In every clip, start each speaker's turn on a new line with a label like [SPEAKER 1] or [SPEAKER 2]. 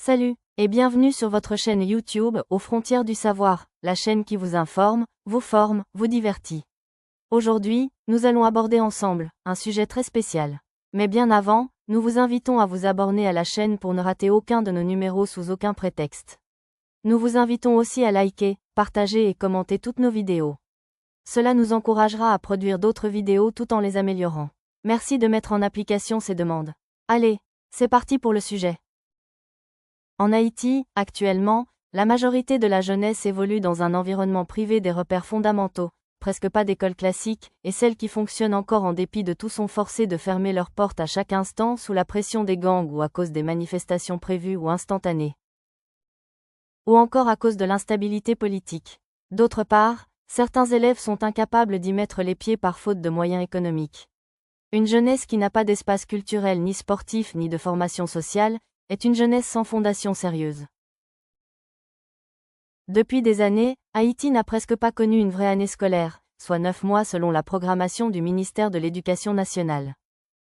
[SPEAKER 1] Salut, et bienvenue sur votre chaîne YouTube, aux frontières du savoir, la chaîne qui vous informe, vous forme, vous divertit. Aujourd'hui, nous allons aborder ensemble un sujet très spécial. Mais bien avant, nous vous invitons à vous abonner à la chaîne pour ne rater aucun de nos numéros sous aucun prétexte. Nous vous invitons aussi à liker, partager et commenter toutes nos vidéos. Cela nous encouragera à produire d'autres vidéos tout en les améliorant. Merci de mettre en application ces demandes. Allez, c'est parti pour le sujet. En Haïti, actuellement, la majorité de la jeunesse évolue dans un environnement privé des repères fondamentaux, presque pas d'école classique, et celles qui fonctionnent encore en dépit de tout sont forcées de fermer leurs portes à chaque instant sous la pression des gangs ou à cause des manifestations prévues ou instantanées. Ou encore à cause de l'instabilité politique. D'autre part, certains élèves sont incapables d'y mettre les pieds par faute de moyens économiques. Une jeunesse qui n'a pas d'espace culturel ni sportif ni de formation sociale, est une jeunesse sans fondation sérieuse. Depuis des années, Haïti n'a presque pas connu une vraie année scolaire, soit 9 mois selon la programmation du ministère de l'Éducation nationale.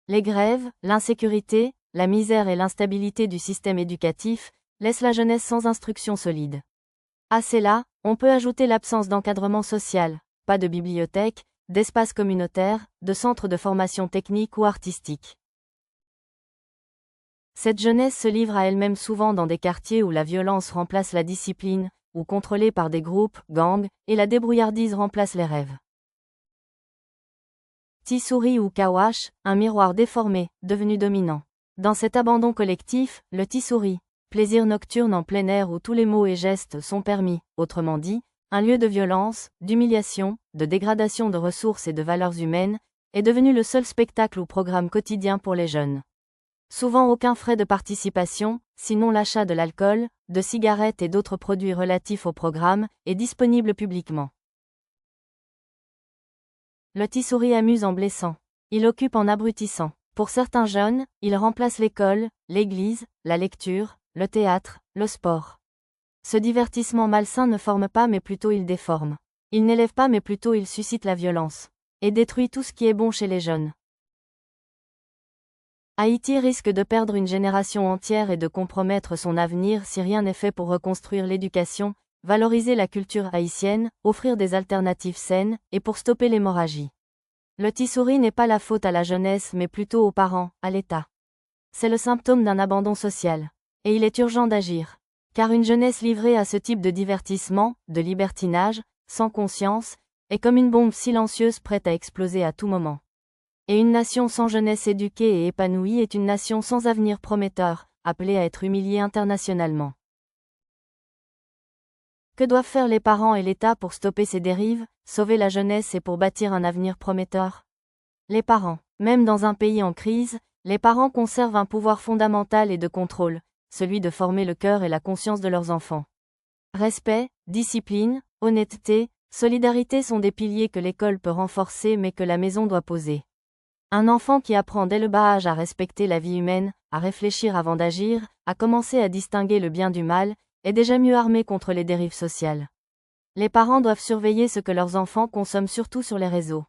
[SPEAKER 1] Les grèves, l'insécurité, la misère et l'instabilité du système éducatif laissent la jeunesse sans instruction solide. À cela, on peut ajouter l'absence d'encadrement social, pas de bibliothèque, d'espaces communautaires, de centres de formation technique ou artistique. Cette jeunesse se livre à elle-même souvent dans des quartiers où la violence remplace la discipline, ou contrôlée par des groupes, gangs, et la débrouillardise remplace les rêves. Tissouri ou Kawash, un miroir déformé, devenu dominant. Dans cet abandon collectif, le tissouri, plaisir nocturne en plein air où tous les mots et gestes sont permis, autrement dit, un lieu de violence, d'humiliation, de dégradation de ressources et de valeurs humaines, est devenu le seul spectacle ou programme quotidien pour les jeunes. Souvent aucun frais de participation, sinon l'achat de l'alcool, de cigarettes et d'autres produits relatifs au programme, est disponible publiquement. Le tissouri amuse en blessant. Il occupe en abrutissant. Pour certains jeunes, il remplace l'école, l'église, la lecture, le théâtre, le sport. Ce divertissement malsain ne forme pas mais plutôt il déforme. Il n'élève pas mais plutôt il suscite la violence. Et détruit tout ce qui est bon chez les jeunes. Haïti risque de perdre une génération entière et de compromettre son avenir si rien n'est fait pour reconstruire l'éducation, valoriser la culture haïtienne, offrir des alternatives saines, et pour stopper l'hémorragie. Le tissouri n'est pas la faute à la jeunesse mais plutôt aux parents, à l'État. C'est le symptôme d'un abandon social. Et il est urgent d'agir. Car une jeunesse livrée à ce type de divertissement, de libertinage, sans conscience, est comme une bombe silencieuse prête à exploser à tout moment. Et une nation sans jeunesse éduquée et épanouie est une nation sans avenir prometteur, appelée à être humiliée internationalement. Que doivent faire les parents et l'État pour stopper ces dérives, sauver la jeunesse et pour bâtir un avenir prometteur? Les parents. Même dans un pays en crise, les parents conservent un pouvoir fondamental et de contrôle, celui de former le cœur et la conscience de leurs enfants. Respect, discipline, honnêteté, solidarité sont des piliers que l'école peut renforcer mais que la maison doit poser. Un enfant qui apprend dès le bas âge à respecter la vie humaine, à réfléchir avant d'agir, à commencer à distinguer le bien du mal, est déjà mieux armé contre les dérives sociales. Les parents doivent surveiller ce que leurs enfants consomment surtout sur les réseaux.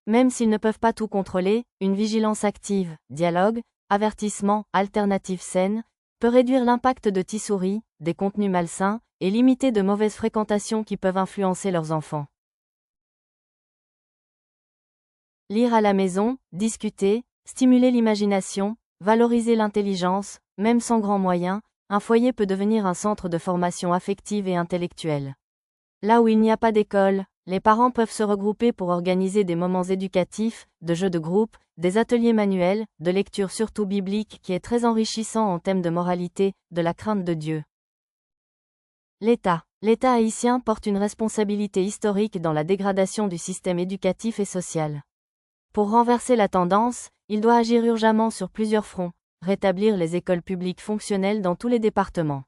[SPEAKER 1] Même s'ils ne peuvent pas tout contrôler, une vigilance active, dialogue, avertissement, alternative saine, peut réduire l'impact de tissouri, des contenus malsains, et limiter de mauvaises fréquentations qui peuvent influencer leurs enfants. Lire à la maison, discuter, stimuler l'imagination, valoriser l'intelligence, même sans grands moyens, un foyer peut devenir un centre de formation affective et intellectuelle. Là où il n'y a pas d'école, les parents peuvent se regrouper pour organiser des moments éducatifs, de jeux de groupe, des ateliers manuels, de lecture surtout biblique qui est très enrichissant en thème de moralité, de la crainte de Dieu. L'État. L'État haïtien porte une responsabilité historique dans la dégradation du système éducatif et social. Pour renverser la tendance, il doit agir urgemment sur plusieurs fronts, rétablir les écoles publiques fonctionnelles dans tous les départements.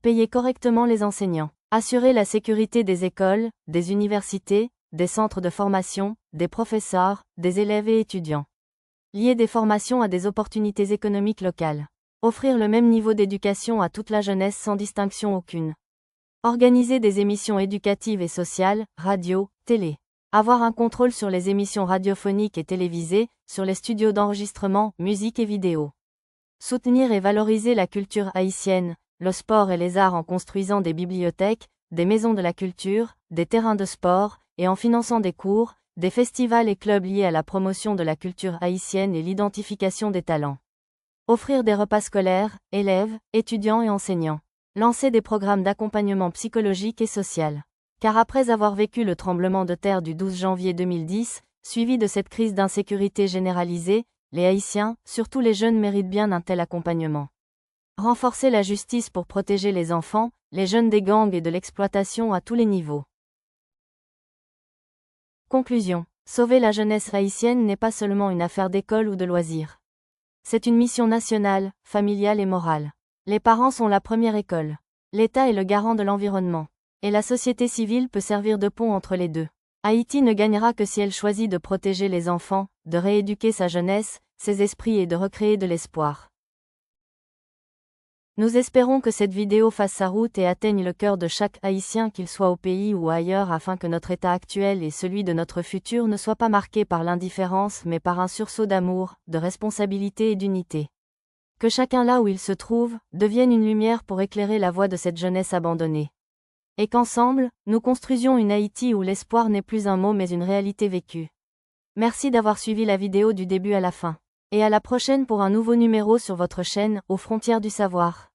[SPEAKER 1] Payer correctement les enseignants. Assurer la sécurité des écoles, des universités, des centres de formation, des professeurs, des élèves et étudiants. Lier des formations à des opportunités économiques locales. Offrir le même niveau d'éducation à toute la jeunesse sans distinction aucune. Organiser des émissions éducatives et sociales, radio, télé. Avoir un contrôle sur les émissions radiophoniques et télévisées, sur les studios d'enregistrement, musique et vidéo. Soutenir et valoriser la culture haïtienne, le sport et les arts en construisant des bibliothèques, des maisons de la culture, des terrains de sport, et en finançant des cours, des festivals et clubs liés à la promotion de la culture haïtienne et l'identification des talents. Offrir des repas scolaires, élèves, étudiants et enseignants. Lancer des programmes d'accompagnement psychologique et social. Car après avoir vécu le tremblement de terre du 12 janvier 2010, suivi de cette crise d'insécurité généralisée, les Haïtiens, surtout les jeunes, méritent bien un tel accompagnement. Renforcer la justice pour protéger les enfants, les jeunes des gangs et de l'exploitation à tous les niveaux. Conclusion. Sauver la jeunesse haïtienne n'est pas seulement une affaire d'école ou de loisirs. C'est une mission nationale, familiale et morale. Les parents sont la première école. L'État est le garant de l'environnement. Et la société civile peut servir de pont entre les deux. Haïti ne gagnera que si elle choisit de protéger les enfants, de rééduquer sa jeunesse, ses esprits et de recréer de l'espoir. Nous espérons que cette vidéo fasse sa route et atteigne le cœur de chaque Haïtien, qu'il soit au pays ou ailleurs, afin que notre état actuel et celui de notre futur ne soient pas marqués par l'indifférence mais par un sursaut d'amour, de responsabilité et d'unité. Que chacun là où il se trouve, devienne une lumière pour éclairer la voie de cette jeunesse abandonnée. Et qu'ensemble, nous construisions une Haïti où l'espoir n'est plus un mot mais une réalité vécue. Merci d'avoir suivi la vidéo du début à la fin. Et à la prochaine pour un nouveau numéro sur votre chaîne, aux frontières du savoir.